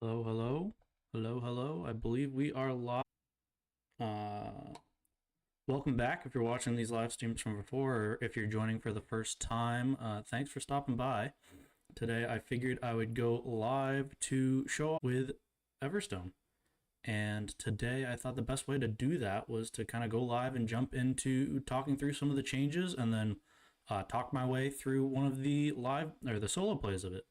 Hello, hello, hello, hello. I believe we are live. Uh, Welcome back if you're watching these live streams from before, or if you're joining for the first time. Thanks for stopping by. Today, I figured I would go live to show up with Everstone. And today, I thought the best way to do that was to kind of go live and jump into talking through some of the changes, and then talk my way through one of the live or the solo plays of it.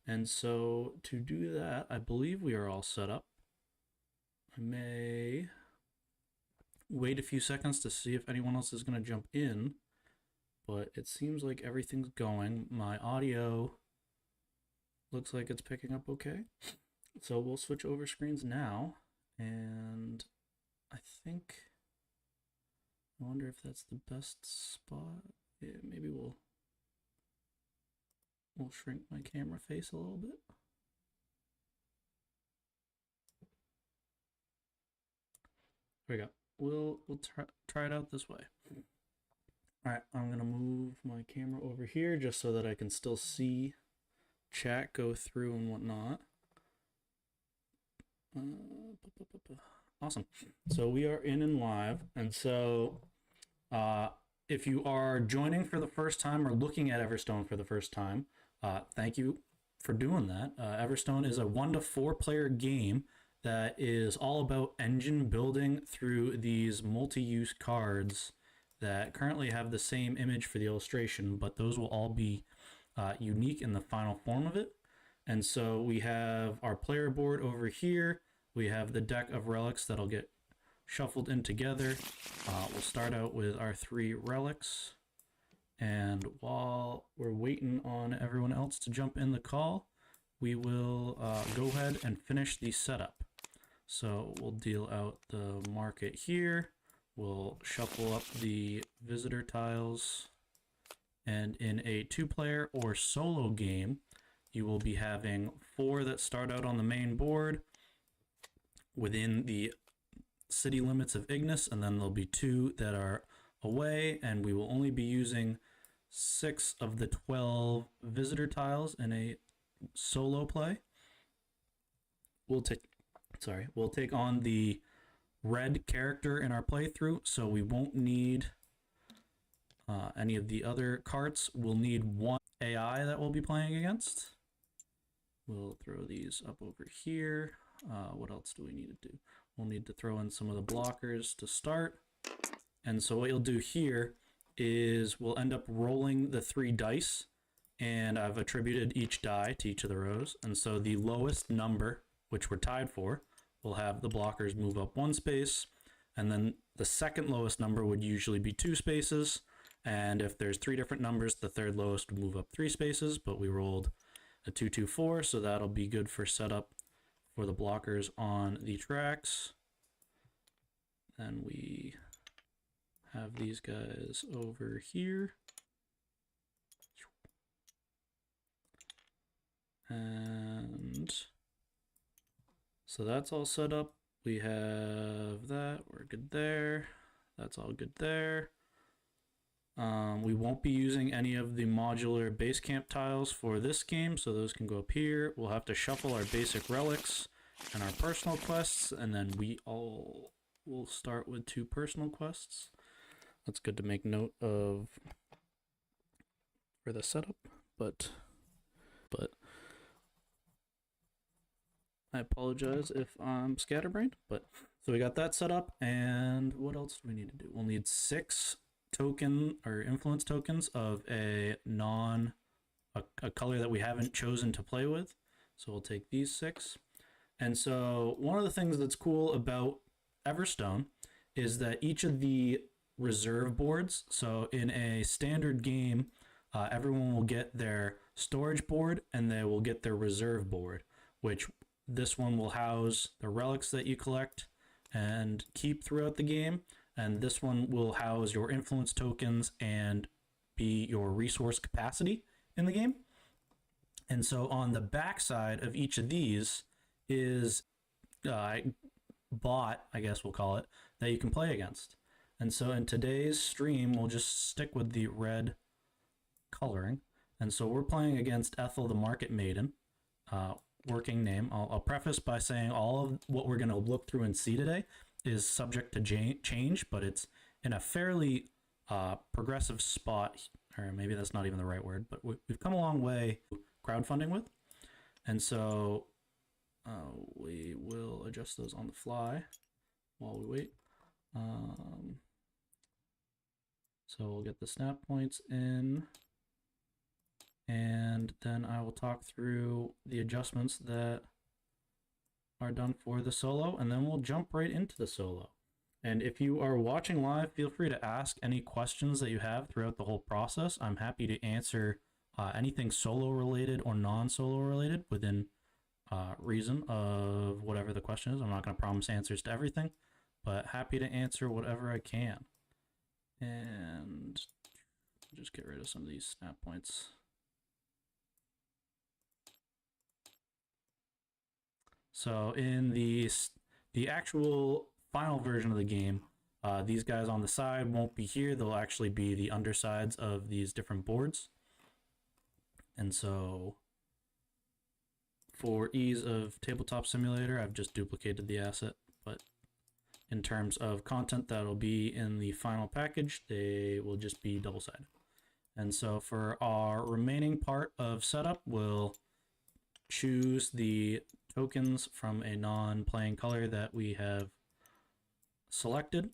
And so to do that, I believe we are all set up. I may wait a few seconds to see if anyone else is going to jump in, but it seems like everything's going. My audio looks like it's picking up okay. So we'll switch over screens now, and I wonder if that's the best spot. Yeah, maybe we'll shrink my camera face a little bit. There we go. We'll try it out this way. All right, I'm gonna move my camera over here just so that I can still see chat go through and whatnot. Awesome. So we are in and live, and so if you are joining for the first time or looking at Everstone for the first time, thank you for doing that. Everstone is a 1 to 4 player game that is all about engine building through these multi-use cards that currently have the same image for the illustration, but those will all be unique in the final form of it. And so we have our player board over here. We have the deck of relics that'll get shuffled in together. We'll start out with our 3 relics. And while we're waiting on everyone else to jump in the call, we will go ahead and finish the setup. So we'll deal out the market here. We'll shuffle up the visitor tiles. And in a 2-player or solo game, you will be having 4 that start out on the main board within the city limits of Ignis, and then there'll be 2 that are away, and we will only be using 6 of the 12 visitor tiles in a solo play. We'll take on the red character in our playthrough, so we won't need any of the other carts. We'll need 1 AI that we'll be playing against. We'll throw these up over here. What else do we need to do? We'll need to throw in some of the blockers to start. And so what you'll do here is we'll end up rolling the 3 dice, and I've attributed each die to each of the rows. And so the lowest number, which we're tied for, will have the blockers move up 1 space, and then the second lowest number would usually be 2 spaces. And if there's 3 different numbers, the third lowest would move up 3 spaces, but we rolled a 2-2-4, so that'll be good for setup for the blockers on the tracks. Then we have these guys over here. And so that's all set up. We have that, we're good there. That's all good there. We won't be using any of the modular base camp tiles for this game, so those can go up here. We'll have to shuffle our basic relics and our personal quests, and then we'll start with 2 personal quests. That's good to make note of for the setup, but I apologize if I'm scatterbrained. But so we got that set up, and what else do we need to do? We'll need 6 token or influence tokens of a color that we haven't chosen to play with. So we'll take these 6. And so one of the things that's cool about Everstone is that each of the reserve boards, so in a standard game, everyone will get their storage board and they will get their reserve board, which this one will house the relics that you collect and keep throughout the game. And this one will house your influence tokens and be your resource capacity in the game. And so on the back side of each of these is bot, I guess we'll call it, that you can play against. And so in today's stream, we'll just stick with the red coloring. And so we're playing against Ethel the Market Maiden. working name. I'll preface by saying all of what we're going to look through and see today is subject to change, but it's in a fairly progressive spot, or maybe that's not even the right word, but we've come a long way crowdfunding with. And so we will adjust those on the fly while we wait. So we'll get the snap points in, and then I will talk through the adjustments that are done for the solo, and then we'll jump right into the solo. And if you are watching live, feel free to ask any questions that you have throughout the whole process. I'm happy to answer anything solo related or non-solo related within reason of whatever the question is. I'm not going to promise answers to everything, but happy to answer whatever I can. And just get rid of some of these snap points. So in the actual final version of the game, these guys on the side won't be here. They'll actually be the undersides of these different boards. And so for ease of Tabletop Simulator, I've just duplicated the asset, but in terms of content that'll be in the final package, they will just be double-sided. And so for our remaining part of setup, we'll choose the tokens from a non-playing color that we have selected.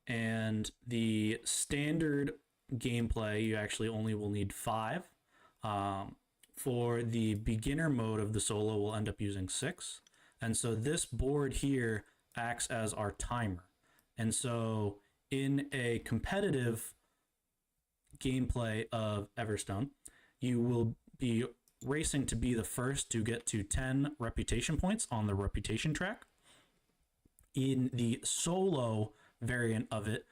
And the standard gameplay, you actually only will need 5. For the beginner mode of the solo, we'll end up using 6. And so this board here acts as our timer. And so in a competitive gameplay of Everstone, you will be racing to be the first to get to 10 reputation points on the reputation track. In the solo variant of it,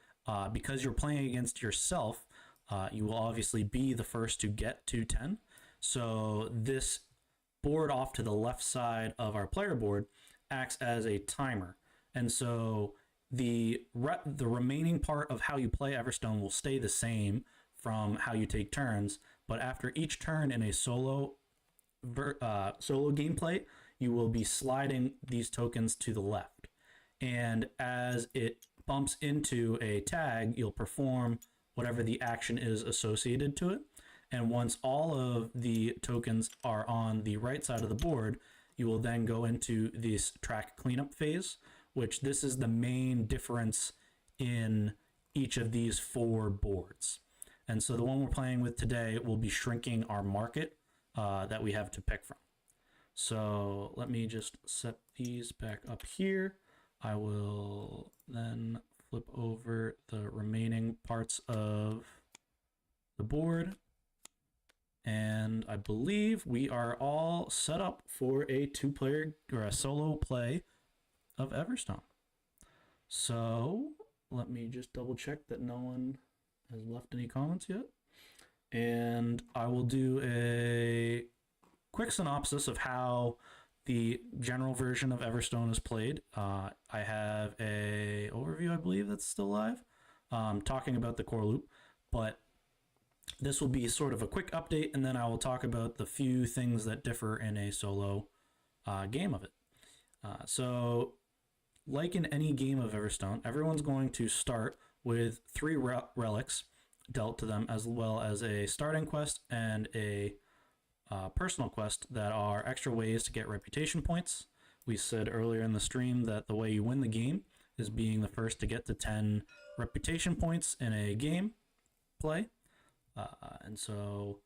because you're playing against yourself, you will obviously be the first to get to 10. So this board off to the left side of our player board acts as a timer. And so the remaining part of how you play Everstone will stay the same from how you take turns, but after each turn in a solo gameplay, you will be sliding these tokens to the left. And as it bumps into a tag, you'll perform whatever the action is associated to it. And once all of the tokens are on the right side of the board, you will then go into this track cleanup phase, which this is the main difference in each of these 4 boards. And so the one we're playing with today will be shrinking our market that we have to pick from. So let me just set these back up here. I will then flip over the remaining parts of the board. And I believe we are all set up for a 2-player or a solo play of Everstone. So let me just double check that no one has left any comments yet. And I will do a quick synopsis of how the general version of Everstone is played. I have a overview, I believe, that's still live, talking about the core loop, but this will be sort of a quick update, and then I will talk about the few things that differ in a solo game of it. So, like in any game of Everstone, everyone's going to start with 3 relics dealt to them, as well as a starting quest and a personal quest that are extra ways to get reputation points. We said earlier in the stream that the way you win the game is being the first to get to 10 reputation points in a game play. And so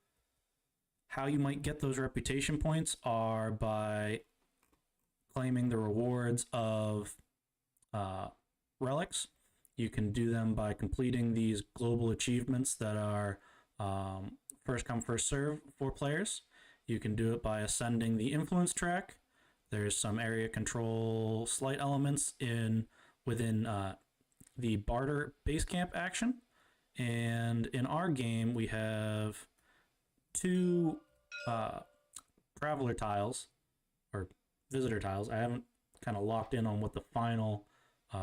how you might get those reputation points are by claiming the rewards of relics. You can do them by completing these global achievements that are first come, first serve for players. You can do it by ascending the influence track. There's some area control slight elements within the barter base camp action. And in our game, we have 2 traveler tiles, or visitor tiles. I haven't kind of locked in on what the final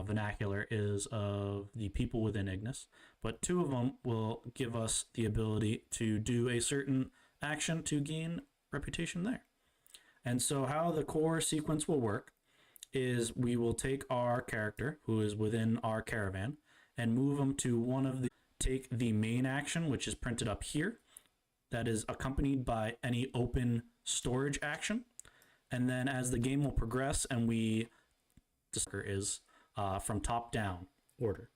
vernacular is of the people within Ignis, but 2 of them will give us the ability to do a certain action to gain reputation there. And so how the core sequence will work is we will take our character who is within our caravan and move them to one of the, take the main action, which is printed up here, that is accompanied by any open storage action. And then as the game will progress and we is from top down order.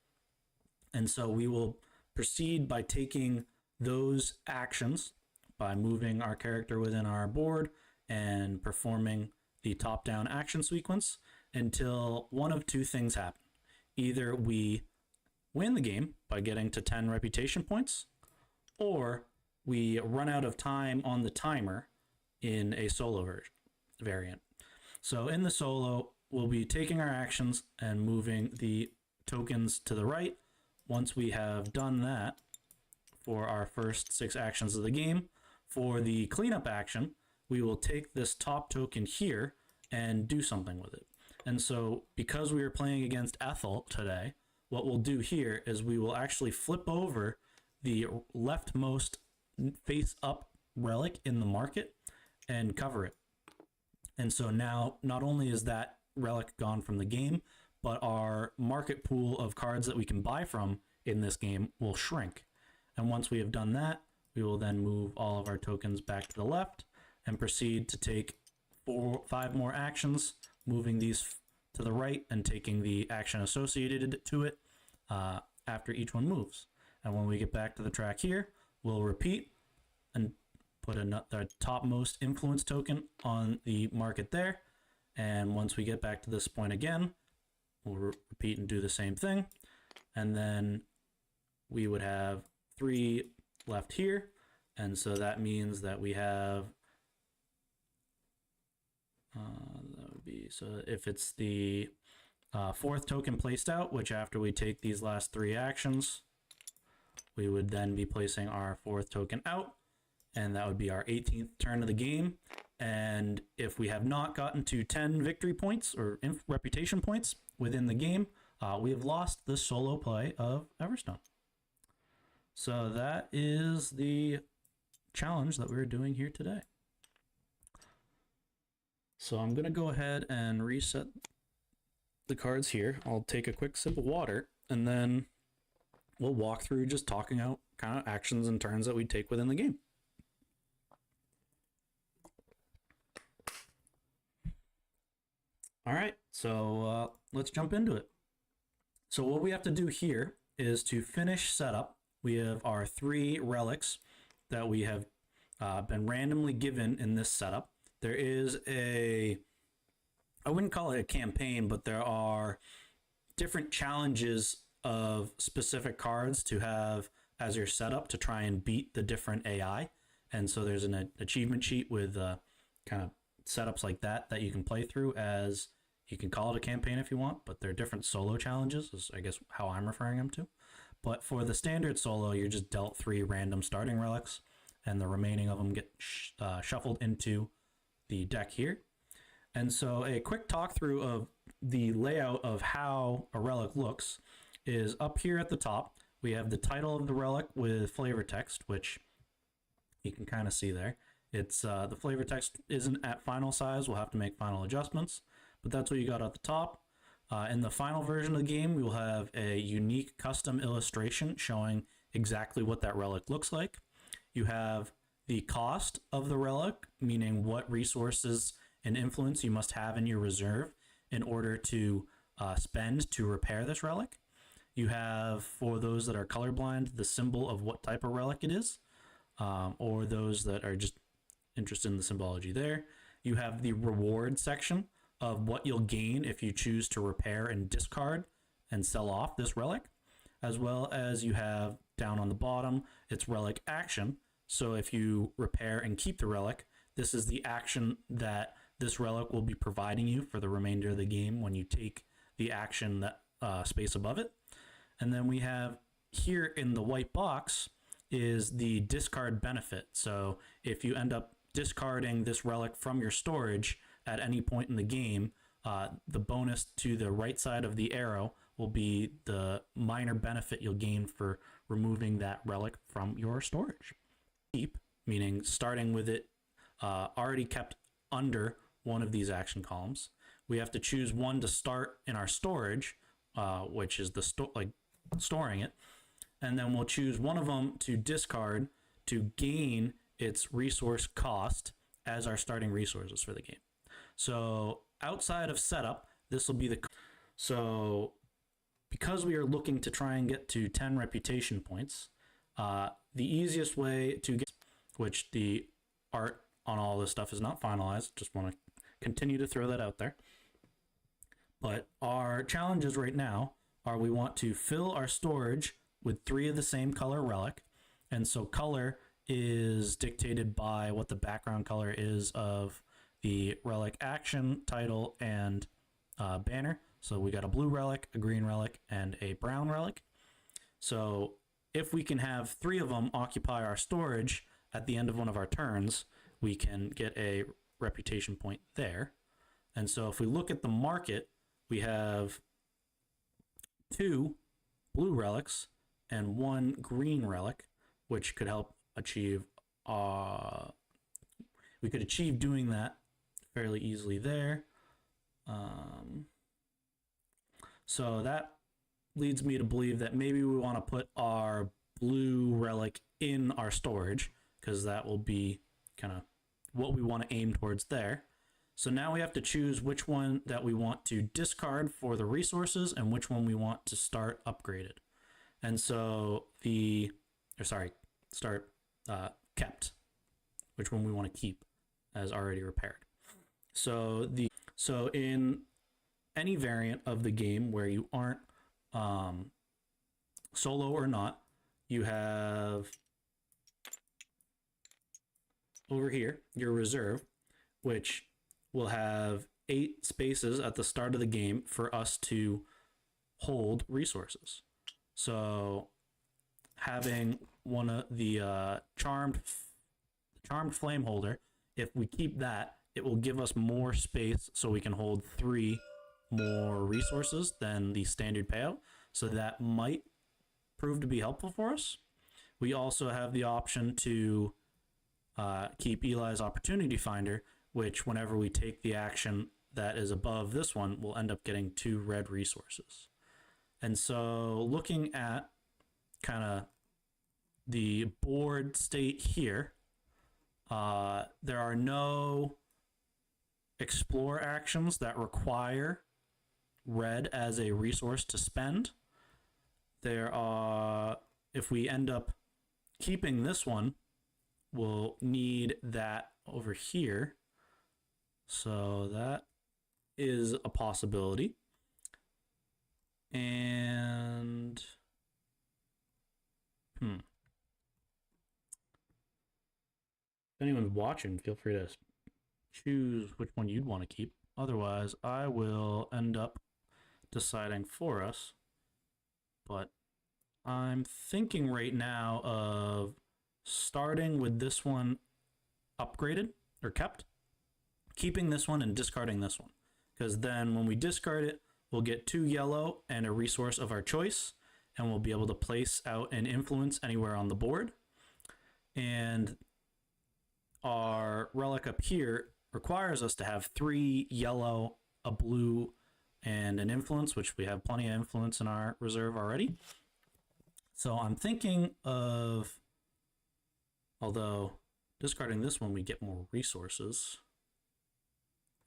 And so we will proceed by taking those actions by moving our character within our board and performing the top down action sequence until one of two things happen. Either we win the game by getting to 10 reputation points, or we run out of time on the timer in a solo variant. So in the solo, we'll be taking our actions and moving the tokens to the right. Once we have done that for our first 6 actions of the game, for the cleanup action, we will take this top token here and do something with it. And so because we are playing against Ethel today, what we'll do here is we will actually flip over the leftmost face up relic in the market and cover it. And so now not only is that relic gone from the game, but our market pool of cards that we can buy from in this game will shrink. And once we have done that, we will then move all of our tokens back to the left and proceed to take 5 more actions, moving these to the right and taking the action associated to it after each one moves. And when we get back to the track here, we'll repeat and put the topmost influence token on the market there. And once we get back to this point again, we'll repeat and do the same thing. And then we would have 3 left here. And so that means that we have, that would be, so if it's the 4th token placed out, which after we take these last 3 actions, we would then be placing our 4th token out, and that would be our 18th turn of the game. And if we have not gotten to 10 victory points or reputation points within the game, we have lost the solo play of Everstone. So that is the challenge that we're doing here today. So I'm going to go ahead and reset the cards here. I'll take a quick sip of water, and then we'll walk through just talking out kind of actions and turns that we take within the game. All right, so let's jump into it. So what we have to do here is to finish setup. We have our 3 relics that we have been randomly given in this setup. There is I wouldn't call it a campaign, but there are different challenges of specific cards to have as your setup to try and beat the different AI. And so there's an achievement sheet with kind of setups like that you can play through. As you can call it a campaign if you want, but they're different solo challenges is I guess how I'm referring them to. But for the standard solo, you're just dealt 3 random starting relics, and the remaining of them get shuffled into the deck here. And so a quick talk through of the layout of how a relic looks is up here at the top. We have the title of the relic with flavor text, which you can kind of see there. It's the flavor text isn't at final size. We'll have to make final adjustments, but that's what you got at the top. In the final version of the game, we will have a unique custom illustration showing exactly what that relic looks like. You have the cost of the relic, meaning what resources and influence you must have in your reserve in order to spend to repair this relic. You have, for those that are colorblind, the symbol of what type of relic it is, or those that are just interested in the symbology there. You have the reward section of what you'll gain if you choose to repair and discard and sell off this relic, as well as you have down on the bottom, its relic action. So if you repair and keep the relic, this is the action that this relic will be providing you for the remainder of the game when you take the action that space above it. And then we have here in the white box is the discard benefit. So if you end up discarding this relic from your storage at any point in the game, the bonus to the right side of the arrow will be the minor benefit you'll gain for removing that relic from your storage. Keep, meaning starting with it already kept under one of these action columns. We have to choose one to start in our storage, which is the storing it, and then we'll choose one of them to discard to gain its resource cost as our starting resources for the game. So outside of setup, this will be so because we are looking to try and get to 10 reputation points, the easiest way to get, which the art on all this stuff is not finalized, just want to continue to throw that out there. But our challenges right now are we want to fill our storage with 3 of the same color relic. And so color is dictated by what the background color is of the relic action, title, and banner. So we got a blue relic, a green relic, and a brown relic. So if we can have 3 of them occupy our storage at the end of one of our turns, we can get a reputation point there. And so if we look at the market, we have 2 blue relics and 1 green relic, which could help achieve, we could achieve doing that fairly easily there. So that leads me to believe that maybe we want to put our blue relic in our storage, because that will be kind of what we want to aim towards there. So now we have to choose which one that we want to discard for the resources and which one we want to start upgraded. And so kept, which one we want to keep as already repaired. So in any variant of the game where you aren't solo or not, you have over here your reserve, which will have 8 spaces at the start of the game for us to hold resources. So having one of the charmed flame holder, if we keep that, it will give us more space so we can hold 3 more resources than the standard payout. So that might prove to be helpful for us. We also have the option to keep Eli's Opportunity Finder, which whenever we take the action that is above this one, we'll end up getting 2 red resources. And so looking at kind of the board state here, there are no explore actions that require red as a resource to spend. There are, if we end up keeping this one, we'll need that over here. So that is a possibility. And if anyone's watching, feel free to choose which one you'd want to keep. Otherwise, I will end up deciding for us. But I'm thinking right now of starting with this one upgraded or kept, keeping this one and discarding this one. Because then when we discard it, we'll get 2 yellow and a resource of our choice, and we'll be able to place out an influence anywhere on the board. And our relic up here requires us to have 3 yellow, a blue, and an influence, which we have plenty of influence in our reserve already. So I'm thinking of, although discarding this one, we get more resources.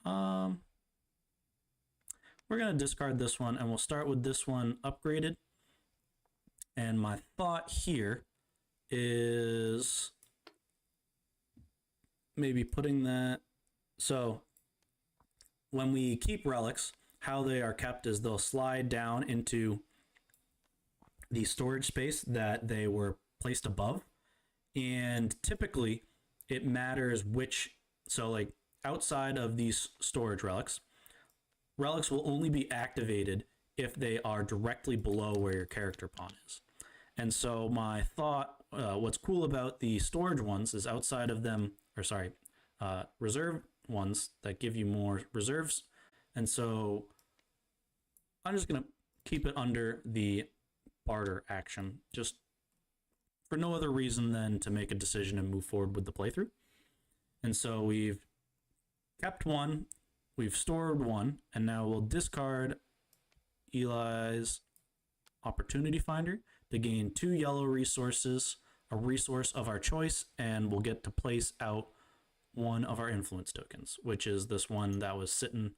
We're going to discard this one, and we'll start with this one upgraded. And my thought here is maybe putting that, so when we keep relics, how they are kept is they'll slide down into the storage space that they were placed above. And typically it matters which, so like outside of these storage relics will only be activated if they are directly below where your character pawn is. And so my thought, what's cool about the storage ones is outside of them, reserve ones that give you more reserves. And so I'm just going to keep it under the barter action, just for no other reason than to make a decision and move forward with the playthrough. And so we've kept one, we've stored one, and now we'll discard Eli's opportunity finder to gain 2 yellow resources, a resource of our choice, and we'll get to place out one of our influence tokens, which is this one that was sitting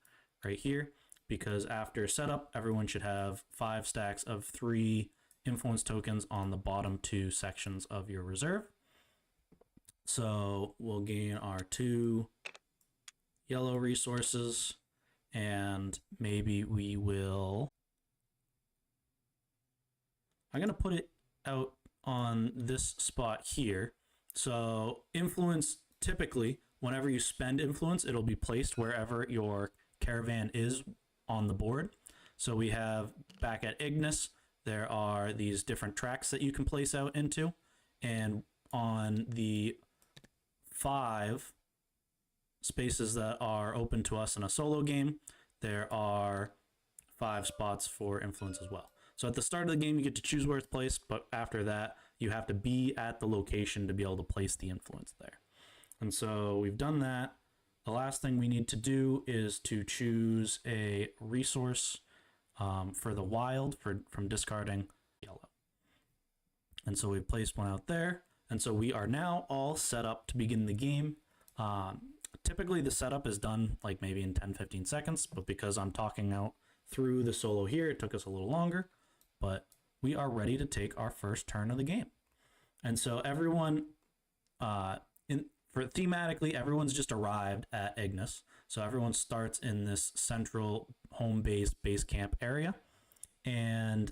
right here, because after setup, everyone should have 5 stacks of 3 influence tokens on the bottom 2 sections of your reserve. So we'll gain our 2 yellow resources, and maybe we will... I'm going to put it out on this spot here. So influence, typically, whenever you spend influence, it'll be placed wherever your caravan is on the board. So we have back at Ignis, there are these different tracks that you can place out into. And on the 5 spaces that are open to us in a solo game, there are 5 spots for influence as well. So at the start of the game, you get to choose where it's placed, but after that, you have to be at the location to be able to place the influence there. And so we've done that. The last thing we need to do is to choose a resource for the wild from discarding yellow. And so we've placed one out there. And so we are now all set up to begin the game. Typically the setup is done like maybe in 10-15 seconds, but because I'm talking out through the solo here, it took us a little longer. But we are ready to take our first turn of the game. And so everyone, thematically, everyone's just arrived at Ignis. So everyone starts in this central home-based base camp area. And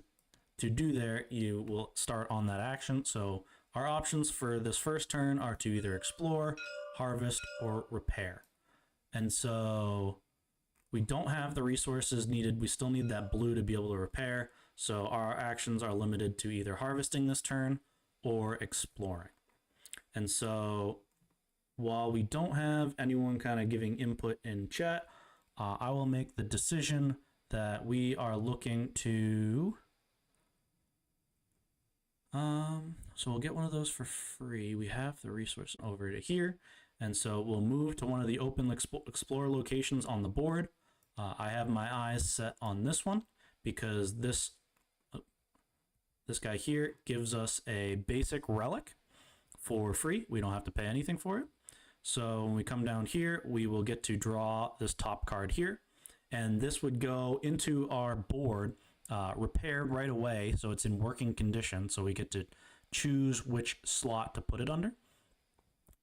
to do there, you will start on that action. So our options for this first turn are to either explore, harvest, or repair. And so we don't have the resources needed. We still need that blue to be able to repair. So our actions are limited to either harvesting this turn or exploring. And so while we don't have anyone kind of giving input in chat, I will make the decision that we are looking to... so we'll get one of those for free. We have the resource over to here. And so we'll move to one of the open explore locations on the board. I have my eyes set on this one because this guy here gives us a basic relic for free. We don't have to pay anything for it. So when we come down here, we will get to draw this top card here. And this would go into our board repaired right away. So it's in working condition. So we get to choose which slot to put it under.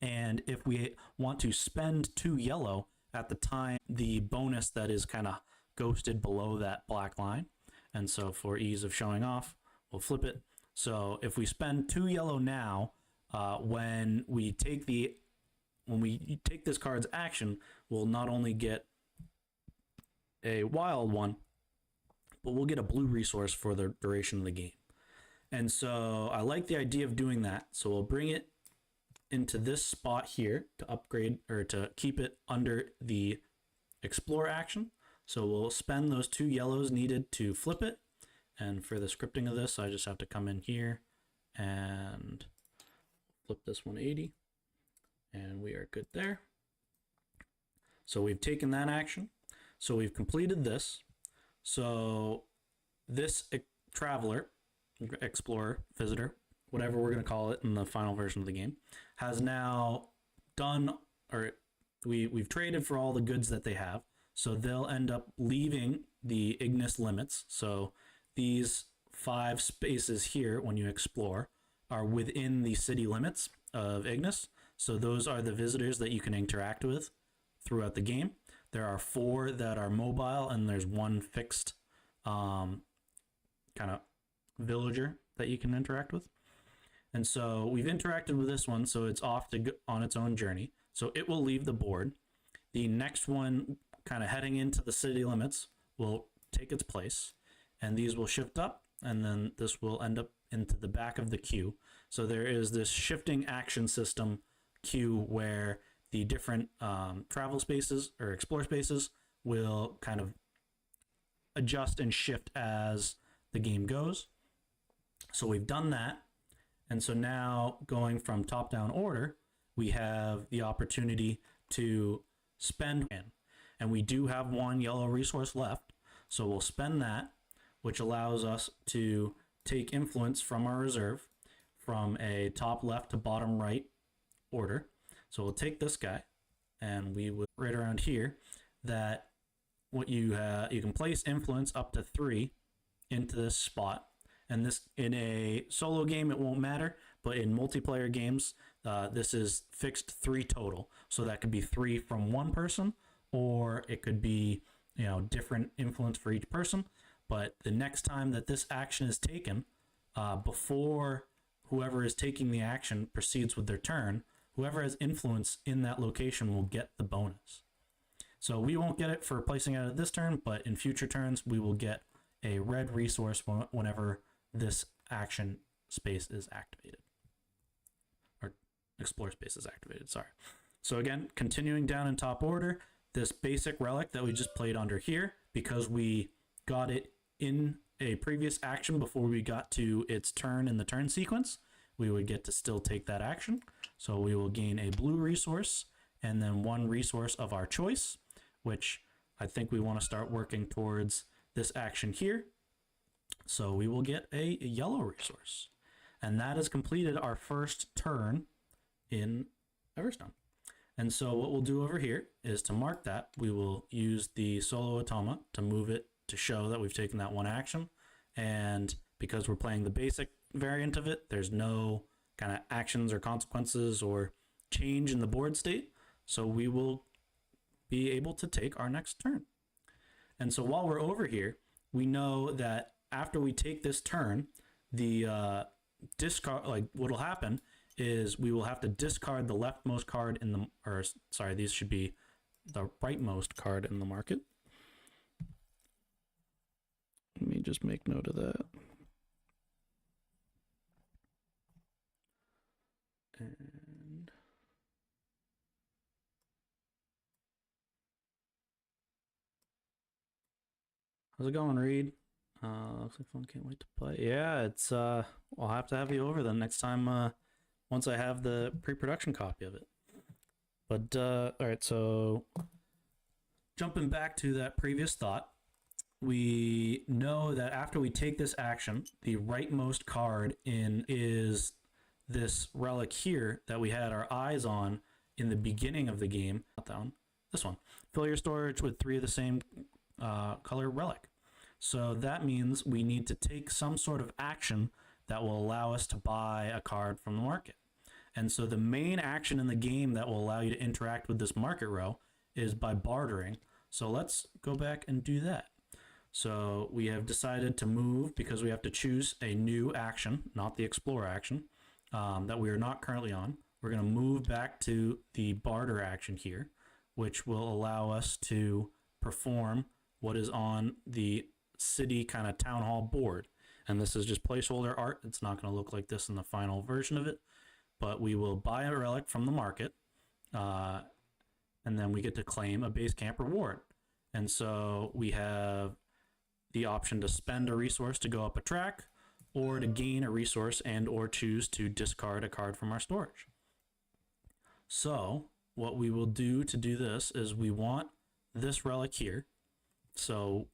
And if we want to spend 2 yellow at the time, the bonus that is kind of ghosted below that black line. And so for ease of showing off, we'll flip it. So if we spend 2 yellow now, when we take this card's action, we'll not only get a wild one, but we'll get a blue resource for the duration of the game. And so I like the idea of doing that. So we'll bring it into this spot here to upgrade or to keep it under the explore action. So we'll spend those 2 yellows needed to flip it. And for the scripting of this, I just have to come in here and flip this 180. And we are good there. So we've taken that action. So we've completed this. So this traveler, explorer, visitor, whatever we're going to call it in the final version of the game, has now done, or we've traded for all the goods that they have. So they'll end up leaving the Ignis limits. So these 5 spaces here, when you explore, are within the city limits of Ignis. So those are the visitors that you can interact with throughout the game. There are 4 that are mobile, and there's 1 fixed kind of villager that you can interact with. And so we've interacted with this one, so it's off to go on its own journey. So it will leave the board. The next one, kind of heading into the city limits, will take its place, and these will shift up, and then this will end up into the back of the queue. So there is this shifting action system queue where the different travel spaces or explore spaces will kind of adjust and shift as the game goes. So we've done that. And so now going from top-down order, we have the opportunity to spend in. And we do have one yellow resource left, so we'll spend that, which allows us to take influence from our reserve from a top left to bottom right order. So we'll take this guy, and we would right around here that what you can place influence up to 3 into this spot. And this, in a solo game, it won't matter, but in multiplayer games, this is fixed 3 total. So that could be 3 from one person, or it could be, you know, different influence for each person. But the next time that this action is taken, before whoever is taking the action proceeds with their turn, whoever has influence in that location will get the bonus. So we won't get it for placing out of this turn, but in future turns, we will get a red resource whenever this action space is activated. Or explore space is activated, sorry. So again, continuing down in top order, this basic relic that we just played under here, because we got it in a previous action before we got to its turn in the turn sequence, we would get to still take that action. So we will gain a blue resource and then 1 resource of our choice, which I think we want to start working towards this action here. So we will get a yellow resource. And that has completed our first turn in Everstone. And so what we'll do over here is to mark that, we will use the solo automa to move it to show that we've taken that 1 action. And because we're playing the basic variant of it, there's no kind of actions or consequences or change in the board state. So we will be able to take our next turn. And so while we're over here, we know that after we take this turn, the discard, like what'll happen is we will have to discard the leftmost card in the, or sorry, these should be the rightmost card in the market. Let me just make note of that. And how's it going, Reed? Looks like fun, can't wait to play. Yeah, it's I'll have to have you over the next time once I have the pre-production copy of it. But all right, so jumping back to that previous thought, we know that after we take this action, the rightmost card in is this relic here that we had our eyes on in the beginning of the game. Not that one, this one. Fill your storage with 3 of the same color relic. So that means we need to take some sort of action that will allow us to buy a card from the market. And so the main action in the game that will allow you to interact with this market row is by bartering. So let's go back and do that. So we have decided to move, because we have to choose a new action, not the explore action, that we are not currently on. We're going to move back to the barter action here, which will allow us to perform what is on the city kind of town hall board. And this is just placeholder art. It's not going to look like this in the final version of it, but we will buy a relic from the market, and then we get to claim a base camp reward. And so we have the option to spend a resource to go up a track, or to gain a resource and or choose to discard a card from our storage. So what we will do to do this is we want this relic here. So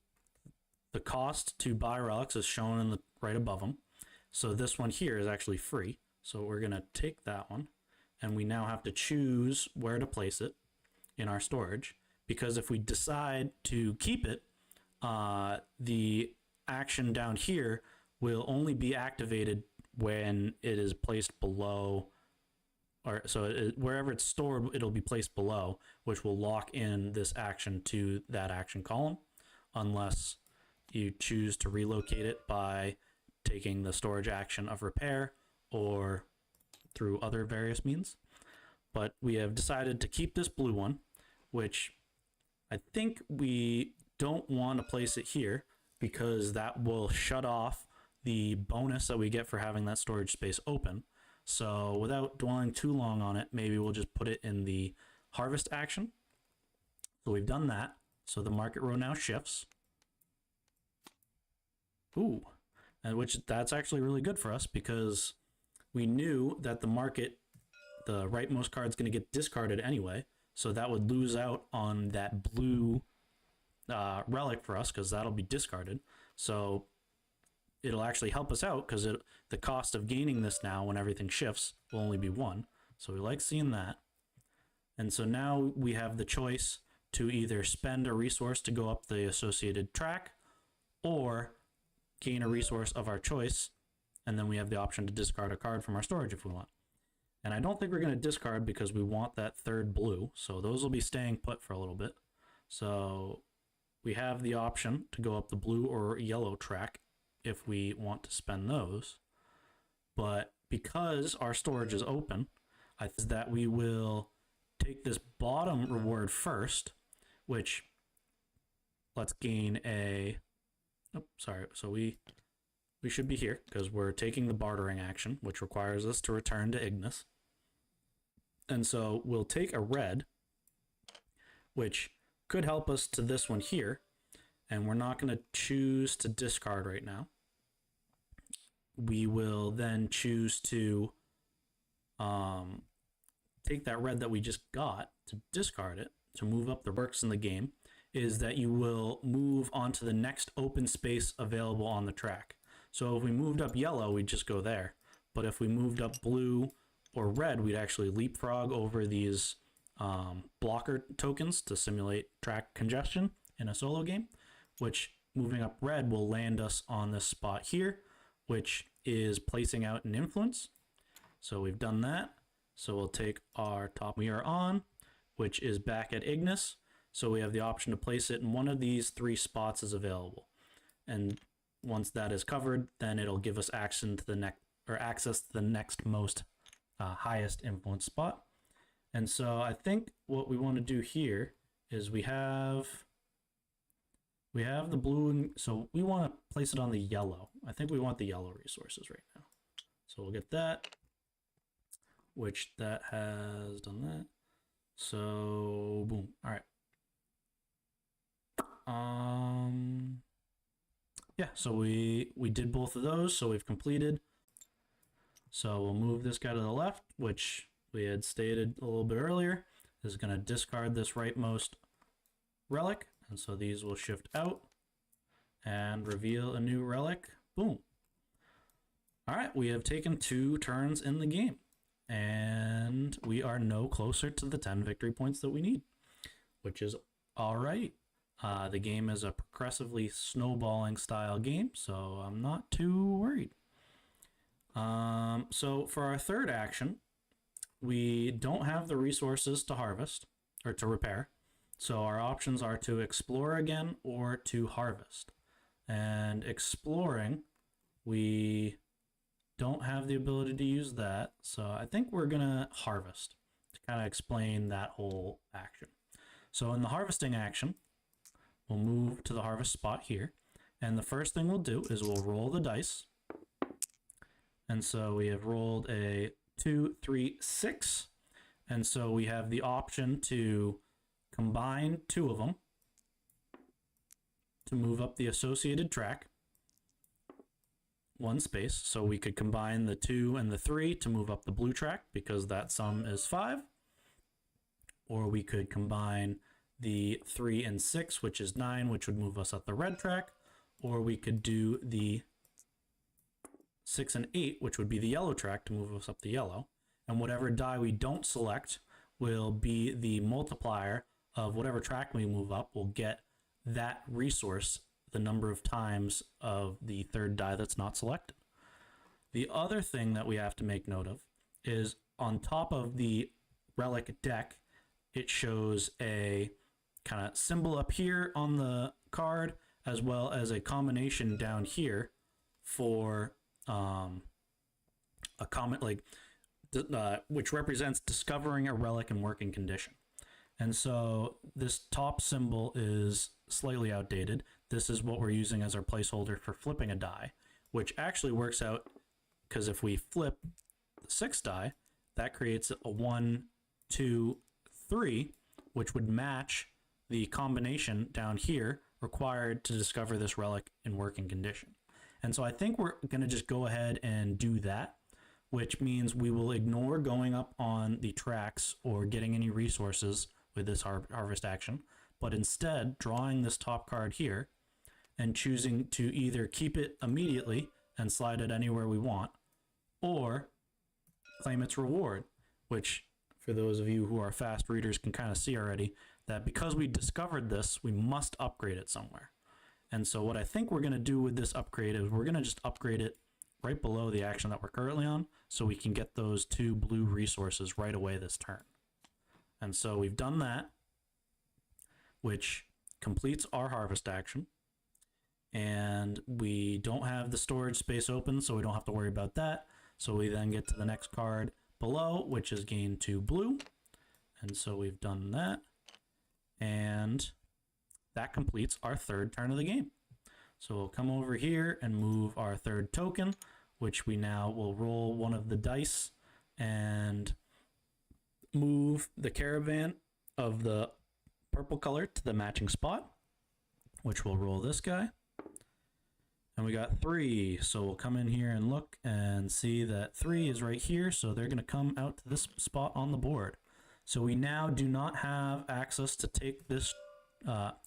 the cost to buy relics is shown in the right above them. So this one here is actually free. So we're going to take that one, and we now have to choose where to place it in our storage, because if we decide to keep it, the action down here will only be activated when it is placed below, or so wherever it's stored, it'll be placed below, which will lock in this action to that action column, unless you choose to relocate it by taking the storage action of repair or through other various means. But we have decided to keep this blue one, which I think we don't want to place it here, because that will shut off the bonus that we get for having that storage space open. So without dwelling too long on it, maybe we'll just put it in the harvest action. So we've done that. So the market row now shifts. Ooh, and which that's actually really good for us, because we knew that the market, the rightmost card is going to get discarded anyway. So that would lose out on that blue relic for us because that'll be discarded. So it'll actually help us out because the cost of gaining this now when everything shifts will only be 1. So we like seeing that. And so now we have the choice to either spend a resource to go up the associated track or gain a resource of our choice. And then we have the option to discard a card from our storage if we want. And I don't think we're going to discard because we want that third blue. So those will be staying put for a little bit. So we have the option to go up the blue or yellow track if we want to spend those. But because our storage is open, I think that we will take this bottom reward first, which let's gain a, oh, sorry. So we should be here because we're taking the bartering action, which requires us to return to Ignis. And so we'll take a red, which could help us to this one here. And we're not going to choose to discard right now. We will then choose to take that red that we just got to discard it, to move up the works in the game, is that you will move onto the next open space available on the track. So if we moved up yellow, we'd just go there. But if we moved up blue or red, we'd actually leapfrog over these blocker tokens to simulate track congestion in a solo game, which moving up red will land us on this spot here, which is placing out an influence. So we've done that. So we'll take our top we are on, which is back at Ignis. So we have the option to place it in one of these 3 spots is available. And once that is covered, then it'll give us access to the next most highest influence spot. And so I think what we want to do here is we have the blue, so we want to place it on the yellow. I think we want the yellow resources right now. So we'll get that, which that has done that. So boom. All right. Yeah, so we did both of those, so we've completed. So we'll move this guy to the left, which we had stated a little bit earlier is going to discard this rightmost relic. And so these will shift out and reveal a new relic. Boom. All right, we have taken 2 turns in the game, and we are no closer to the 10 victory points that we need, which is all right. The game is a progressively snowballing style game, so I'm not too worried. So for our third action, we don't have the resources to harvest or to repair. So our options are to explore again or to harvest. And exploring, we don't have the ability to use that. So I think we're going to harvest to kind of explain that whole action. So in the harvesting action, we'll move to the harvest spot here. And the first thing we'll do is we'll roll the dice. And so we have rolled a 2, 3, 6. And so we have the option to combine 2 of them to move up the associated track 1 space. So we could combine the 2 and the 3 to move up the blue track because that sum is 5. Or we could combine the 3 and 6, which is 9, which would move us up the red track. Or we could do the 6 and 8, which would be the yellow track to move us up the yellow. And whatever die we don't select will be the multiplier of whatever track we move up. We'll get that resource the number of times of the third die that's not selected. The other thing that we have to make note of is on top of the relic deck, it shows a kind of symbol up here on the card, as well as a combination down here for a comment like which represents discovering a relic in working condition. And so this top symbol is slightly outdated. This is what we're using as our placeholder for flipping a die, which actually works out because if we flip the 6 die, that creates a 1, 2, 3, which would match the combination down here required to discover this relic in working condition. And so I think we're going to just go ahead and do that, which means we will ignore going up on the tracks or getting any resources with this harvest action, but instead drawing this top card here and choosing to either keep it immediately and slide it anywhere we want, or claim its reward, which for those of you who are fast readers can kind of see already that because we discovered this, we must upgrade it somewhere. And so what I think we're going to do with this upgrade is we're going to just upgrade it right below the action that we're currently on, so we can get those 2 blue resources right away this turn. And so we've done that, which completes our harvest action. And we don't have the storage space open, so we don't have to worry about that. So we then get to the next card below, which is gain 2 blue. And so we've done that. And that completes our 3rd turn of the game. So we'll come over here and move our 3rd token, which we now will roll one of the dice and move the caravan of the purple color to the matching spot, which we'll roll this guy. And we got 3, so we'll come in here and look and see that 3 is right here, so they're going to come out to this spot on the board. So we now do not have access to take this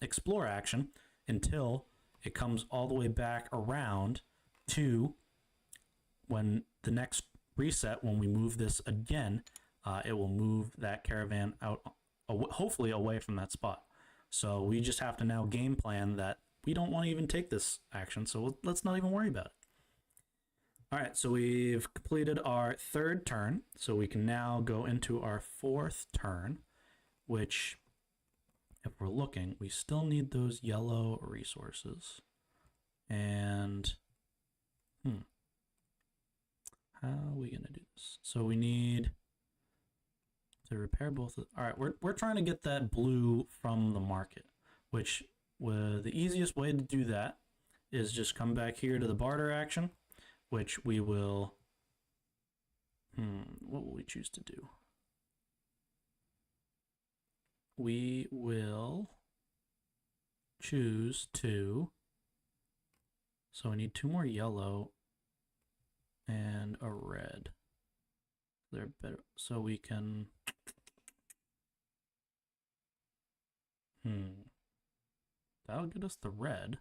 explore action until it comes all the way back around to when the next reset, when we move this again, it will move that caravan out, hopefully away from that spot. So we just have to now game plan that we don't want to even take this action, so let's not even worry about it. All right, so we've completed our 3rd turn, so we can now go into our 4th turn, which, if we're looking, we still need those yellow resources. And, how are we going to do this? So we need to repair both of, all right, we're trying to get that blue from the market, which the easiest way to do that is just come back here to the barter action, which we will, what will we choose to do? We will choose to, so we need 2 more yellow and a red. They're better, so we can, that'll get us the red.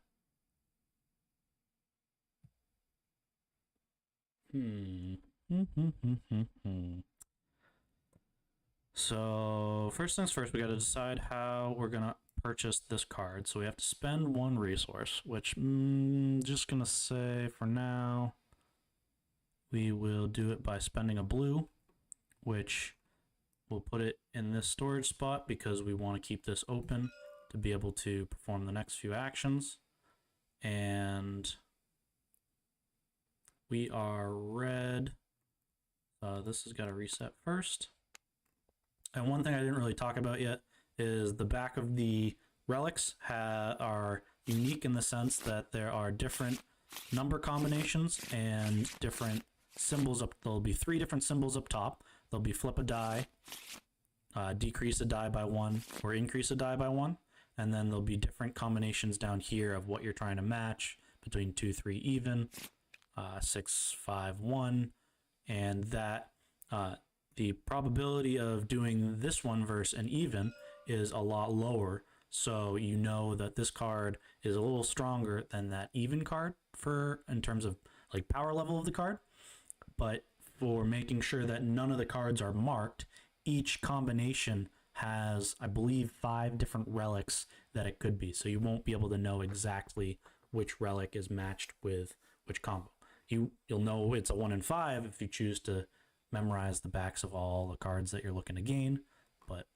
So first things first, we got to decide how we're gonna purchase this card. So we have to spend 1 resource, which just gonna say for now we will do it by spending a blue, which we'll put it in this storage spot because we want to keep this open to be able to perform the next few actions. And we are red. This has got to reset first. And one thing I didn't really talk about yet is the back of the relics are unique in the sense that there are different number combinations and different symbols up. There'll be 3 different symbols up top. There'll be flip a die, decrease a die by 1, or increase a die by 1. And then there'll be different combinations down here of what you're trying to match between 2, 3 even, 6, 5, 1, and that the probability of doing this one versus an even is a lot lower. So you know that this card is a little stronger than that even card in terms of like power level of the card. But for making sure that none of the cards are marked, each combination has, I believe, 5 different relics that it could be. So you won't be able to know exactly which relic is matched with which combo. You'll know it's a 1 in 5 if you choose to memorize the backs of all the cards that you're looking to gain. But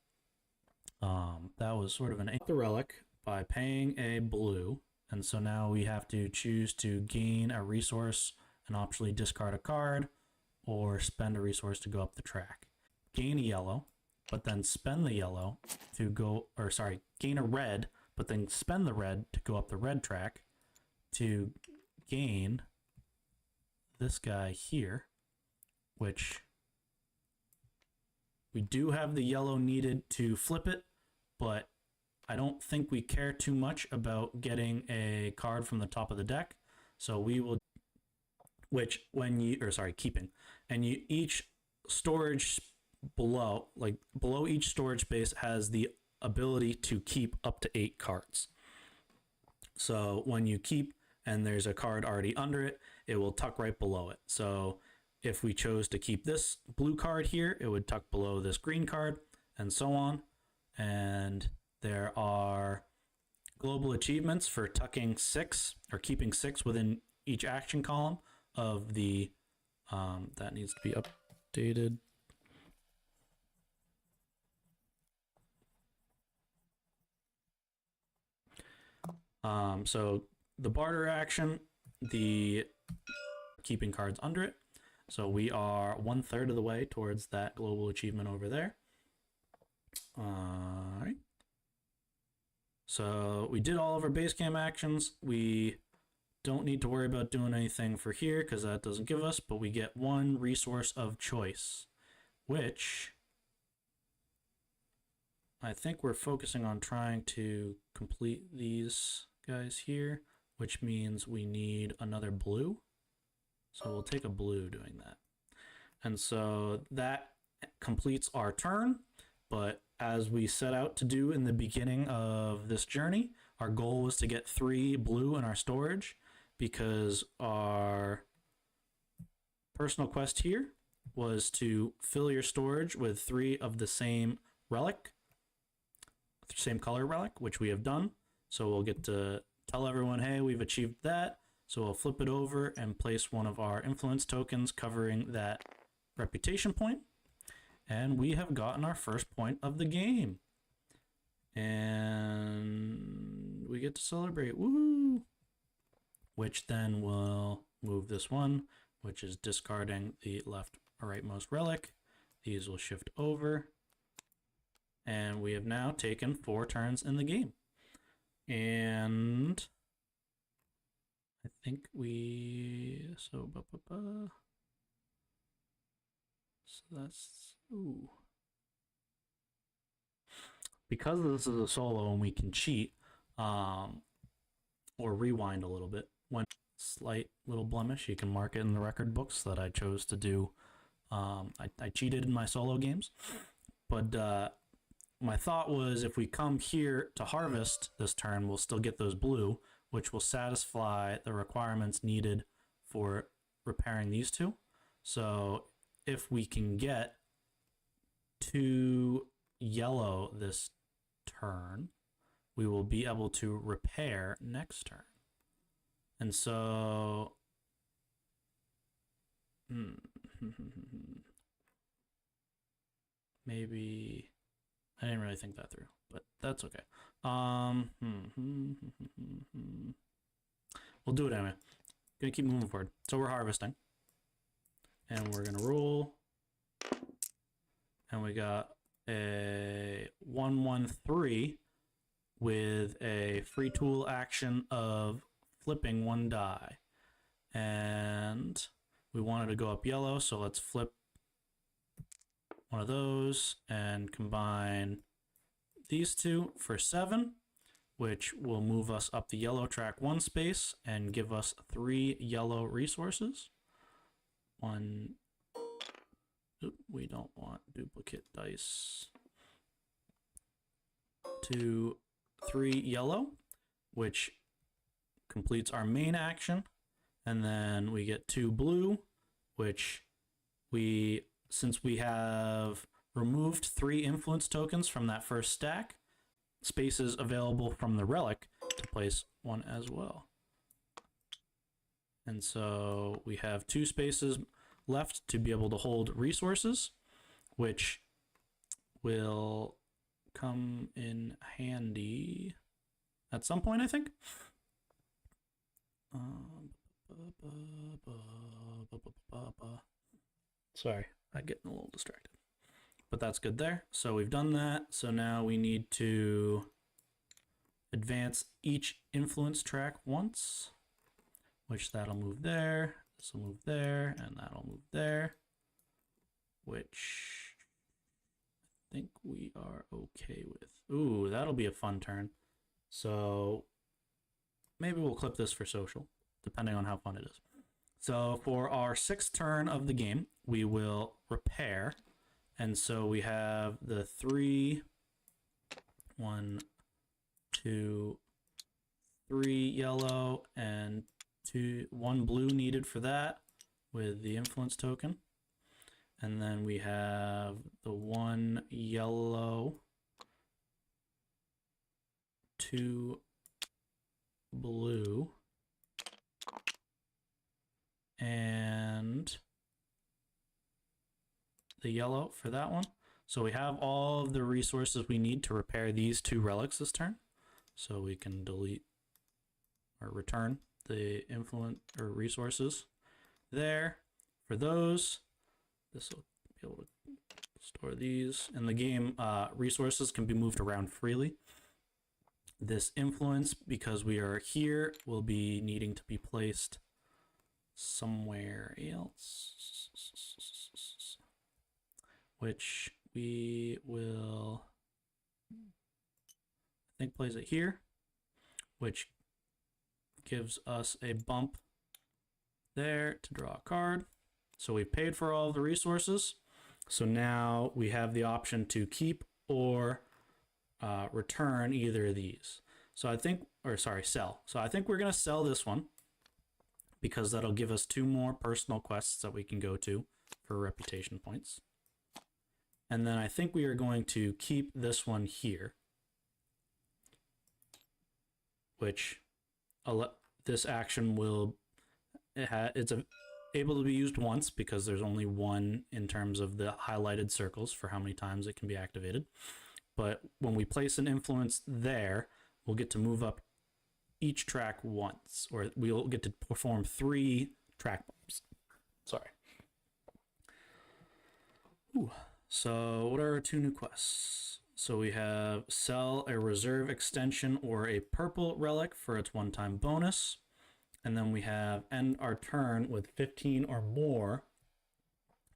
that was sort of the relic by paying a blue. And so now we have to choose to gain a resource and optionally discard a card or spend a resource to go up the track. Gain a yellow, but then spend the yellow to go, or sorry, gain a red, but then spend the red to go up the red track to gain this guy here, which we do have the yellow needed to flip it, but I don't think we care too much about getting a card from the top of the deck. So we will, which when you, or sorry, keeping, and you each storage below, like below each storage space has the ability to keep up to 8 cards. So when you keep and there's a card already under it, it will tuck right below it. So if we chose to keep this blue card here, it would tuck below this green card, and so on. And there are global achievements for tucking 6 or keeping 6 within each action column of the that needs to be updated. So the barter action, the keeping cards under it. So we are 1/3 of the way towards that global achievement over there. All right. So we did all of our base camp actions. We don't need to worry about doing anything for here because that doesn't give us, but we get 1 resource of choice, which I think we're focusing on trying to complete these guys here, which means we need another blue. So we'll take a blue doing that. And so that completes our turn. But as we set out to do in the beginning of this journey, our goal was to get 3 blue in our storage, because our personal quest here was to fill your storage with 3 of the same relic, same color relic, which we have done. So we'll get to tell everyone, hey, we've achieved that. So we'll flip it over and place one of our influence tokens covering that reputation point. And we have gotten our first point of the game. And we get to celebrate. Woohoo! Which then will move this one, which is discarding the left or rightmost relic. These will shift over. And we have now taken 4 turns in the game. And I think so that's, ooh. Because this is a solo and we can cheat, or rewind a little bit, when slight little blemish, you can mark it in the record books that I chose to do. I cheated in my solo games, but my thought was if we come here to harvest this turn, we'll still get those blue, which will satisfy the requirements needed for repairing these 2. So if we can get 2 yellow this turn, we will be able to repair next turn. And so maybe I didn't really think that through, but that's okay. We'll do it anyway. Gonna keep moving forward. So we're harvesting, and we're gonna roll, and we got a 1/1/3 with a free tool action of flipping 1 die, and we wanted to go up yellow, so let's flip one of those and combine these 2 for 7, which will move us up the yellow track 1 space and give us 3 yellow resources. 1, we don't want duplicate dice. 2, 3 yellow, which completes our main action. And then we get 2 blue, which since we have removed 3 influence tokens from that first stack, spaces available from the relic to place 1 as well. And so we have 2 spaces left to be able to hold resources, which will come in handy at some point, I think. Sorry, I'm getting a little distracted. But that's good there. So we've done that. So now we need to advance each influence track once, which that'll move there. This will move there, and that'll move there, which I think we are okay with. Ooh, that'll be a fun turn. So maybe we'll clip this for social, depending on how fun it is. So for our 6th turn of the game, we will repair. And so we have the 3 1, 2, 3 yellow, and 1 blue needed for that with the influence token. And then we have the 1 yellow, 2 blue, and the yellow for that one. So we have all of the resources we need to repair these 2 relics this turn. So we can delete or return the influence or resources there for those. This will be able to store these. In the game, resources can be moved around freely. This influence, because we are here, will be needing to be placed somewhere else, which we will, I think, place it here, which gives us a bump there to draw a card. So we've paid for all of the resources. So now we have the option to keep or return either of these. So I think, or sorry, sell. So I think we're going to sell this one because that'll give us 2 more personal quests that we can go to for reputation points. And then I think we are going to keep this one here, which this action will, it's able to be used once because there's only 1 in terms of the highlighted circles for how many times it can be activated. But when we place an influence there, we'll get to move up each track once, or we'll get to perform 3 track bumps. Sorry. Ooh. So what are our 2 new quests? So we have sell a reserve extension or a purple relic for its 1-time bonus. And then we have end our turn with 15 or more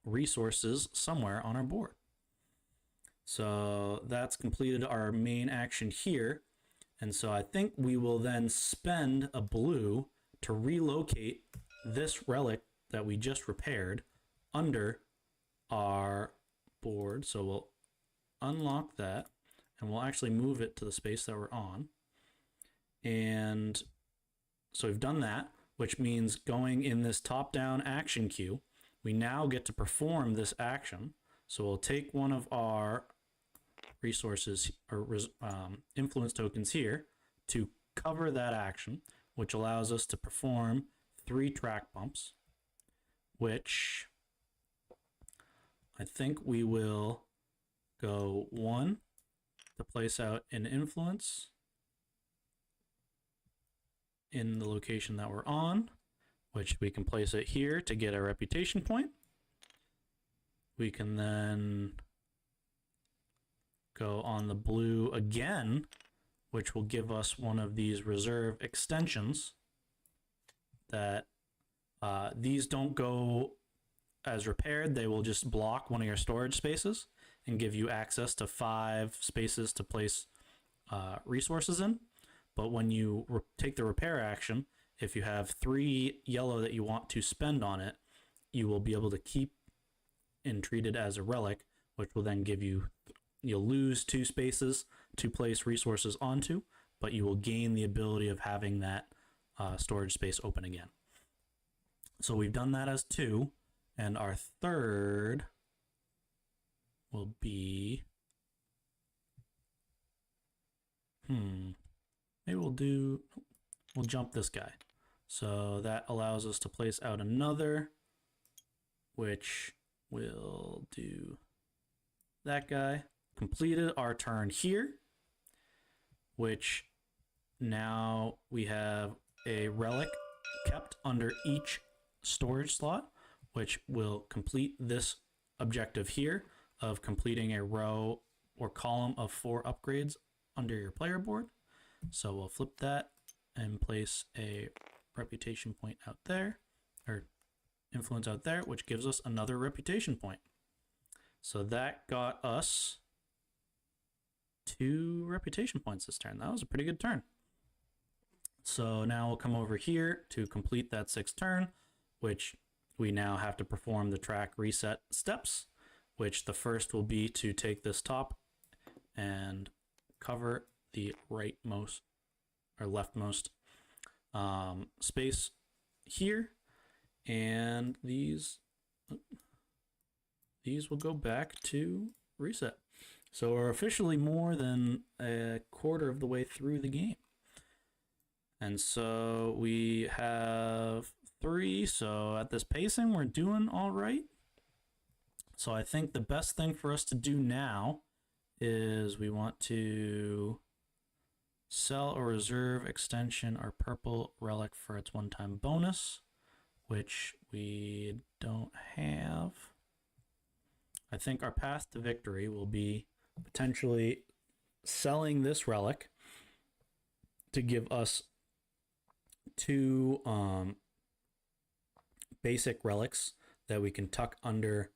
resources somewhere on our board. So that's completed our main action here. And so I think we will then spend a blue to relocate this relic that we just repaired under our board. So we'll unlock that and we'll actually move it to the space that we're on. And so we've done that, which means going in this top-down action queue, we now get to perform this action. So we'll take one of our resources or influence tokens here to cover that action, which allows us to perform 3 track bumps, which I think we will go 1 to place out an influence in the location that we're on, which we can place it here to get a reputation point. We can then go on the blue again, which will give us one of these reserve extensions that these don't go as repaired. They will just block one of your storage spaces and give you access to 5 spaces to place resources in. But when you take the repair action, if you have 3 yellow that you want to spend on it, you will be able to keep and treat it as a relic, which will then give you, you'll lose 2 spaces to place resources onto, but you will gain the ability of having that storage space open again. So we've done that as 2, and our third will be, maybe we'll jump this guy. So that allows us to place out another, which will do that guy. Completed our turn here, which now we have a relic kept under each storage slot, which will complete this objective here of completing a row or column of 4 upgrades under your player board. So we'll flip that and place a reputation point out there, or influence out there, which gives us another reputation point. So that got us 2 reputation points this turn. That was a pretty good turn. So now we'll come over here to complete that 6th turn, which we now have to perform the track reset steps, which the first will be to take this top and cover the rightmost or leftmost space here, and these will go back to reset. So we're officially more than a quarter of the way through the game. And so we have 3. So at this pacing, we're doing all right. So I think the best thing for us to do now is we want to sell or reserve extension our purple relic for its one-time bonus, which we don't have. I think our path to victory will be potentially selling this relic to give us 2 basic relics that we can tuck under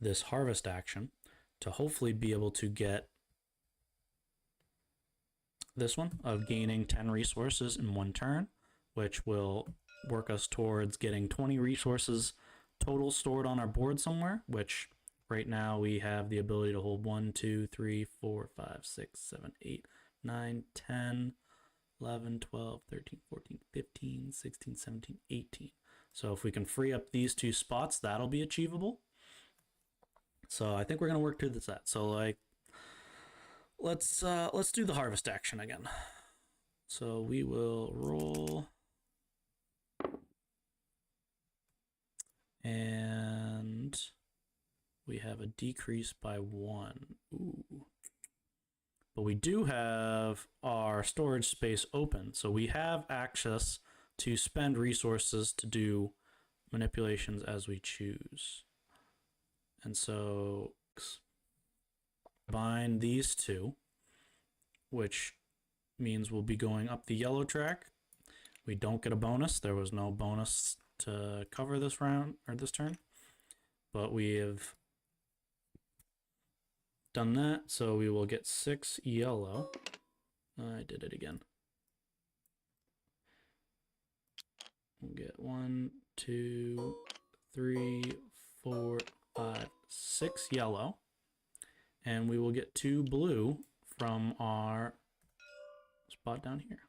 this harvest action to hopefully be able to get this one of gaining 10 resources in 1 turn, which will work us towards getting 20 resources total stored on our board somewhere, which right now we have the ability to hold 1, 2, 3, 4, 5, 6, 7, 8, 9, 10, 11, 12, 13, 14, 15, 16, 17, 18. So if we can free up these 2 spots, that'll be achievable. So I think we're going to work to that. So like, let's do the harvest action again. So we will roll, and we have a decrease by 1. Ooh. But we do have our storage space open, so we have access to spend resources to do manipulations as we choose. And so combine these 2, which means we'll be going up the yellow track. We don't get a bonus. There was no bonus to cover this round or this turn, but we have done that, so we will get 6 yellow. I did it again. We'll get 1, 2, 3, 4, 5, 6 yellow, and we will get 2 blue from our spot down here,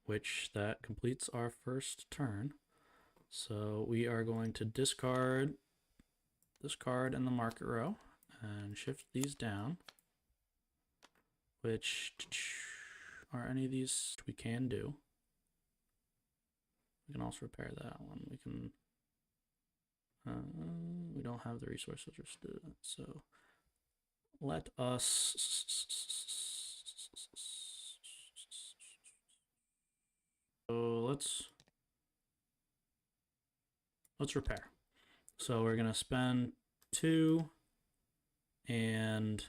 which that completes our first turn. So we are going to discard this card in the market row and shift these down, which are any of these we can do. We can also repair that one. We can we don't have the resources to do that, so let us let's repair. So we're gonna spend 2 and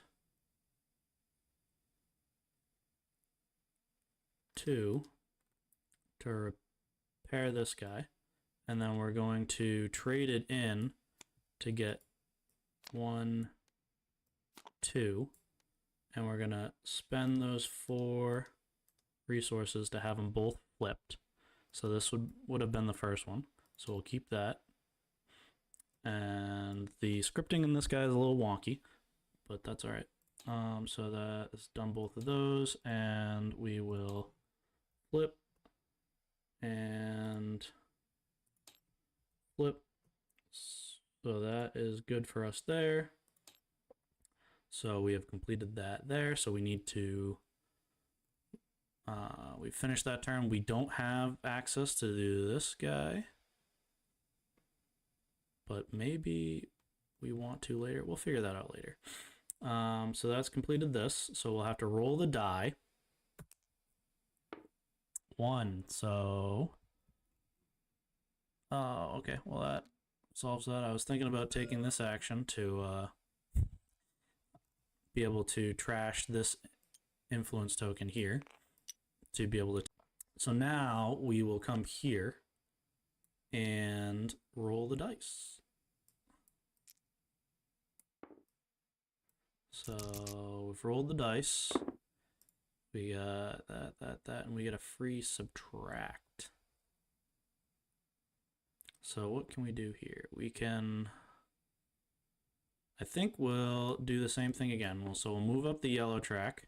2 to repair this guy, and then we're going to trade it in to get 1, 2, and we're gonna spend those 4 resources to have them both flipped. So this would have been the first one, so we'll keep that. And the scripting in this guy is a little wonky, but that's all right. So that is done both of those, and we will flip and flip. So that is good for us there. So we have completed that there. So we need to, we finished that turn. We don't have access to do this guy, but maybe we want to later. We'll figure that out later. So that's completed this. So we'll have to roll the die. 1. So, oh, okay. Well, that solves that. I was thinking about taking this action to be able to trash this influence token here to be able to. So now we will come here and roll the dice. So we've rolled the dice. We got that, and we get a free subtract. So what can we do here? We can I think we'll do the same thing again. So we'll move up the yellow track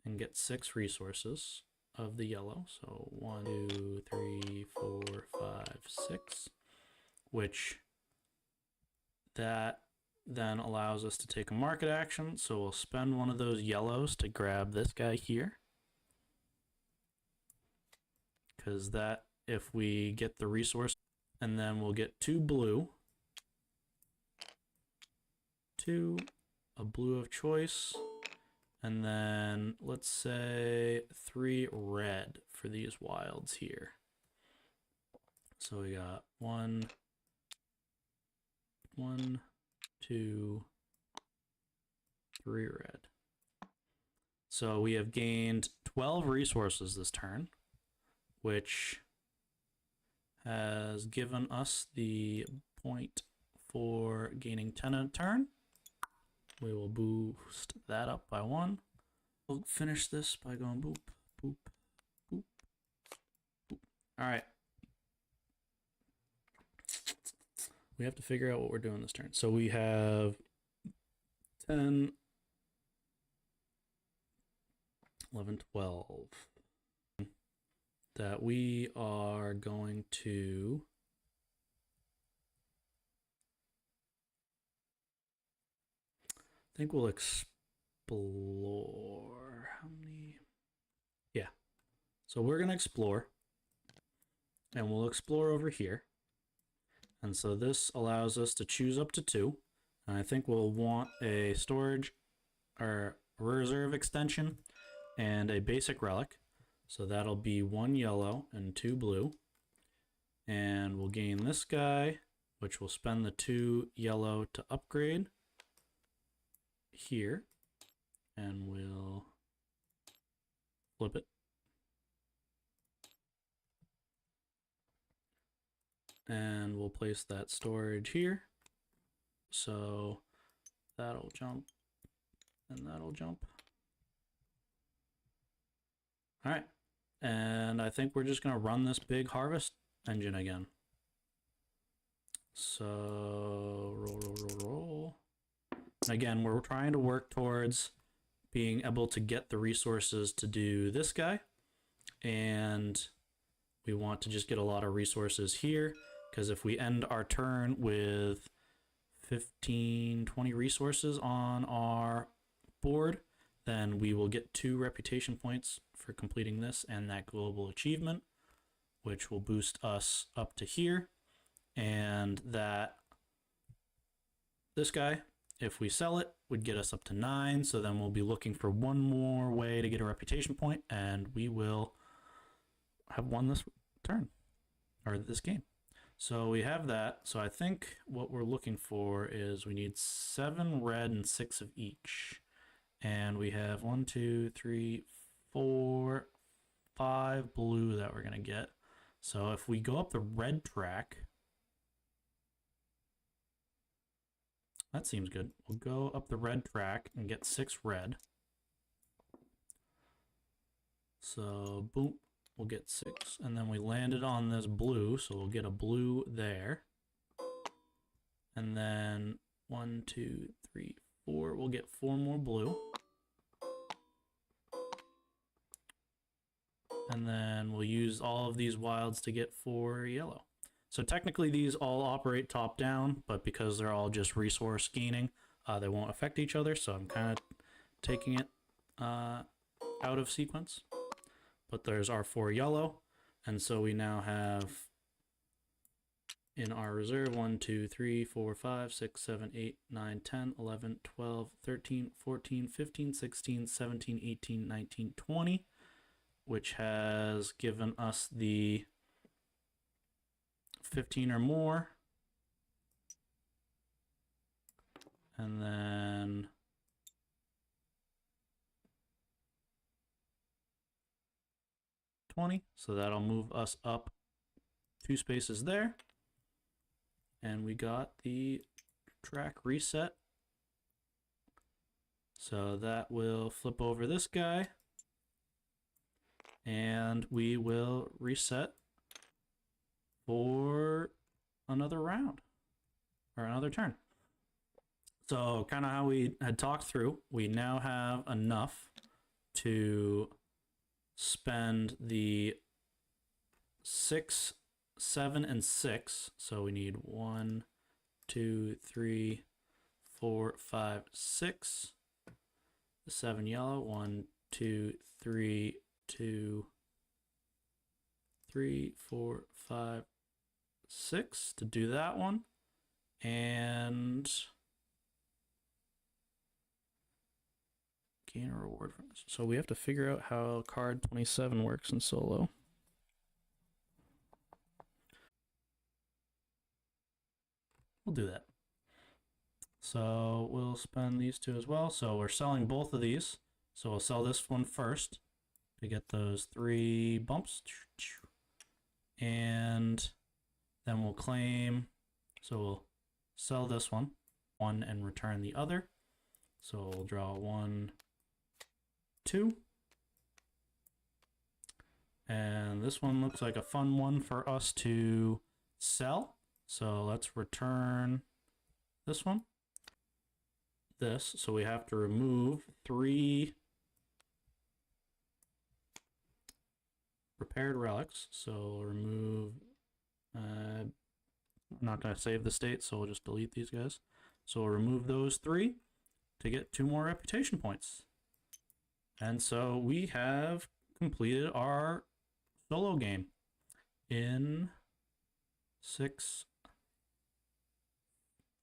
and get 6 resources of the yellow. So 1, 2, 3, 4, 5, 6, which that then allows us to take a market action. So we'll spend one of those yellows to grab this guy here. Because that, if we get the resource, and then we'll get 2 blue, 2, a blue of choice, and then let's say 3 red for these wilds here. So we got 1, 2, 3 red. So we have gained 12 resources this turn, which has given us the point for gaining 10 a turn. We will boost that up by 1. We'll finish this by going boop, boop, boop, boop. All right. We have to figure out what we're doing this turn. So we have 10, 11, 12. That we are going to I think we'll explore. How many? Yeah. So we're going to explore. And we'll explore over here. And so this allows us to choose up to 2. And I think we'll want a storage or reserve extension and a basic relic. So that'll be 1 yellow and 2 blue. And we'll gain this guy, which will spend the 2 yellow to upgrade here. And we'll flip it. And we'll place that storage here. So that'll jump and that'll jump. All right. And I think we're just going to run this big harvest engine again. So roll. And again, we're trying to work towards being able to get the resources to do this guy. And we want to just get a lot of resources here, because if we end our turn with 15, 20 resources on our board, then we will get 2 reputation points for completing this and that global achievement, which will boost us up to here. And that this guy, if we sell it, would get us up to 9. So then we'll be looking for 1 more way to get a reputation point, and we will have won this turn, or this game. So we have that. So I think what we're looking for is we need 7 red and 6 of each. And we have 1, 2, 3, 4, 5 blue that we're going to get. So if we go up the red track, that seems good. We'll go up the red track and get 6 red. So boom, we'll get 6. And then we landed on this blue, so we'll get a blue there. And then 1, 2, 3, 4. We'll get 4 more blue. And then we'll use all of these wilds to get 4 yellow. So technically these all operate top down, but because they're all just resource gaining, they won't affect each other. So I'm kind of taking it out of sequence. But there's our 4 yellow. And so we now have in our reserve 1, 2, 3, 4, 5, 6, 7, 8, 9, 10, 11, 12, 13, 14, 15, 16, 17, 18, 19, 20, which has given us the 15 or more. And then $20. So that'll move us up 2 spaces there. And we got the track reset. So that will flip over this guy. And we will reset for another round or another turn. So kind of how we had talked through, we now have enough to spend the 6, 7, and 6. So we need 1, 2, 3, 4, 5, 6. The 7 yellow. 1, 2, 3, 2, 3, 4, 5, 6 to do that one. And gain a reward from this. So we have to figure out how card 27 works in solo. We'll do that. So we'll spend these two as well. So we're selling both of these. So we'll sell this one first to get those 3 bumps. And then we'll claim. So we'll sell this one and return the other. So we'll draw 1, 2. And this one looks like a fun one for us to sell. So let's return this one. This. So we have to remove 3 repaired relics. So remove, I'm not going to save the state, so we'll just delete these guys. So we'll remove those 3 to get 2 more reputation points. And so we have completed our solo game in 6,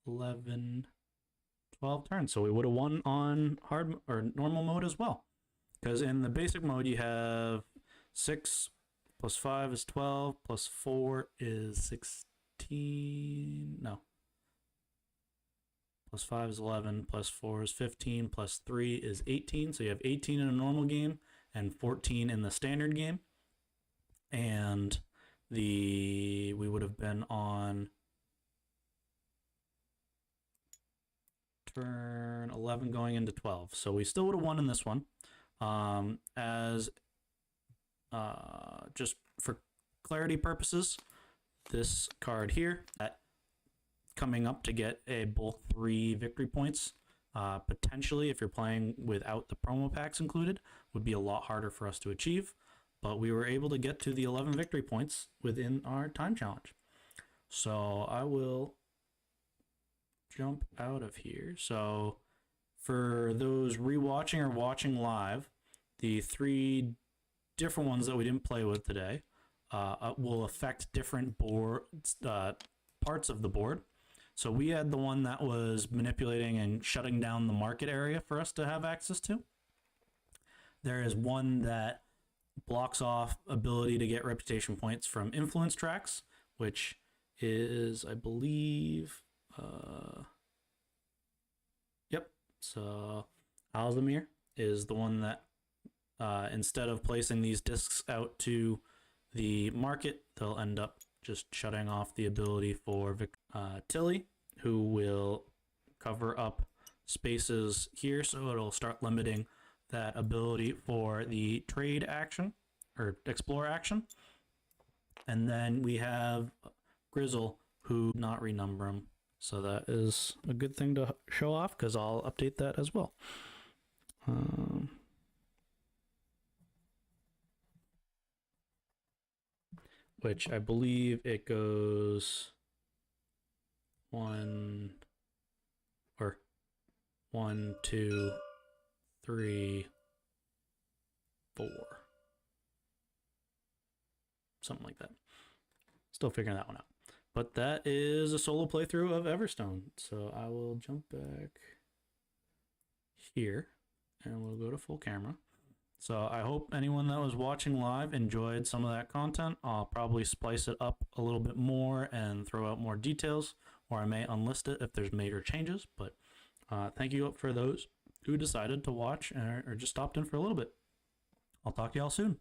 11, 12 turns. So we would have won on hard or normal mode as well. Because in the basic mode, you have 6 plus 5 is 12, plus 4 is 16. No. Plus 5 is 11, plus 4 is 15, plus 3 is 18. So you have 18 in a normal game and 14 in the standard game. And we would have been on turn 11 going into 12. So we still would have won in this one. Just for clarity purposes, this card here, coming up to get both 3 victory points, potentially if you're playing without the promo packs included, would be a lot harder for us to achieve. But we were able to get to the 11 victory points within our time challenge. So I will jump out of here. So for those rewatching or watching live, the 3 different ones that we didn't play with today will affect different parts of the board. So we had the one that was manipulating and shutting down the market area for us to have access to. There is one that blocks off ability to get reputation points from influence tracks, which is, I believe, yep. So Alzamir is the one that instead of placing these discs out to the market, they'll end up just shutting off the ability for Tilly, who will cover up spaces here, so it'll start limiting that ability for the trade action or explore action. And then we have Grizzle, who not renumber him, so that is a good thing to show off because I'll update that as well. Which I believe it goes 1, 2, 3, 4. Something like that. Still figuring that one out. But that is a solo playthrough of Everstone. So I will jump back here and we'll go to full camera. So I hope anyone that was watching live enjoyed some of that content. I'll probably splice it up a little bit more and throw out more details, or I may unlist it if there's major changes. But thank you for those who decided to watch or just stopped in for a little bit. I'll talk to y'all soon.